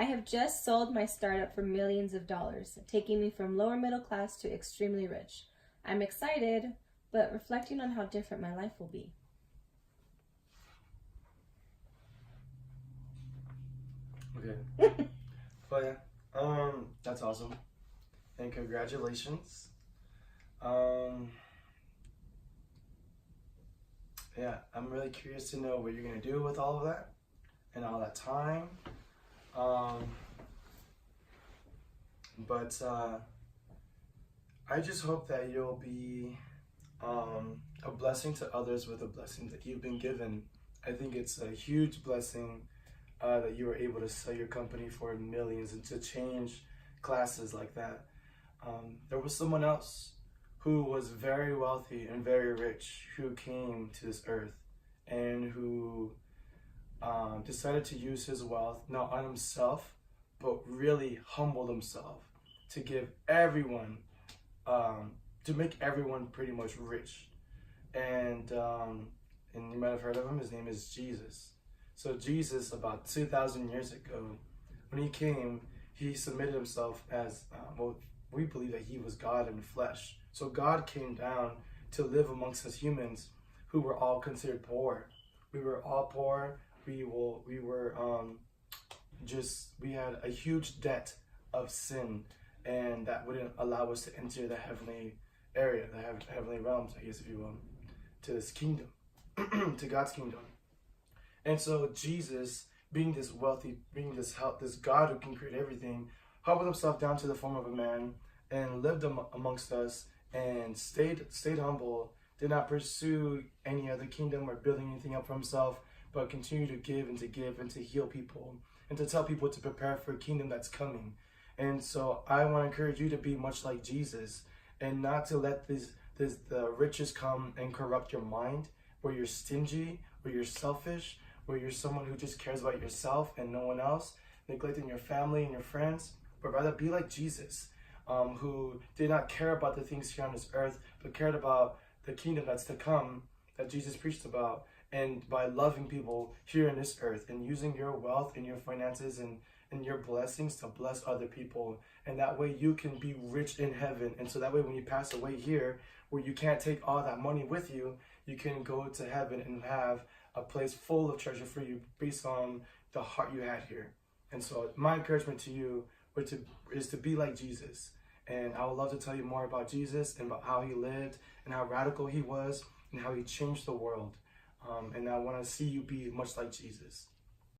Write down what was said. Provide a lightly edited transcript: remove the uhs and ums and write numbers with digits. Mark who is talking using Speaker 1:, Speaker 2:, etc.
Speaker 1: I have just sold my startup for millions of dollars, taking me from lower middle class to extremely rich. I'm excited, but reflecting on how different my life will be.
Speaker 2: Okay. But yeah, that's awesome. And congratulations. Um, yeah, I'm really curious to know what you're gonna do with all of that and all that time. Um, but I just hope that you'll be a blessing to others with a blessing that you've been given. I think it's a huge blessing that you were able to sell your company for millions and to change classes like that. There was someone else who was very wealthy and very rich who came to this earth and who decided to use his wealth not on himself but really humbled himself to give everyone to make everyone pretty much rich. And you might have heard of him. His name is Jesus. So Jesus, about 2,000 years ago, when he came, he submitted himself as well. We believe that he was God in flesh. So God came down to live amongst us humans who were all considered poor. We were all poor. We had a huge debt of sin, and that wouldn't allow us to enter the heavenly area, the heavenly realms, I guess, if you will, to this kingdom, to God's kingdom. And so Jesus, being this wealthy, being this God who can create everything, humbled himself down to the form of a man and lived amongst us and stayed humble, did not pursue any other kingdom or building anything up for himself, but continued to give and to heal people and to tell people to prepare for a kingdom that's coming. And so I want to encourage you to be much like Jesus and not to let the riches come and corrupt your mind, where you're stingy, where you're selfish, where you're someone who just cares about yourself and no one else, neglecting your family and your friends, but rather be like Jesus, who did not care about the things here on this earth, but cared about the kingdom that's to come, that Jesus preached about, and by loving people here on this earth and using your wealth and your finances and your blessings to bless other people. And that way you can be rich in heaven. And so that way when you pass away here, where you can't take all that money with you, you can go to heaven and have a place full of treasure for you based on the heart you had here. And so my encouragement to you is to be like Jesus. And I would love to tell you more about Jesus and about how he lived and how radical he was and how he changed the world. And I want to see you be much like Jesus.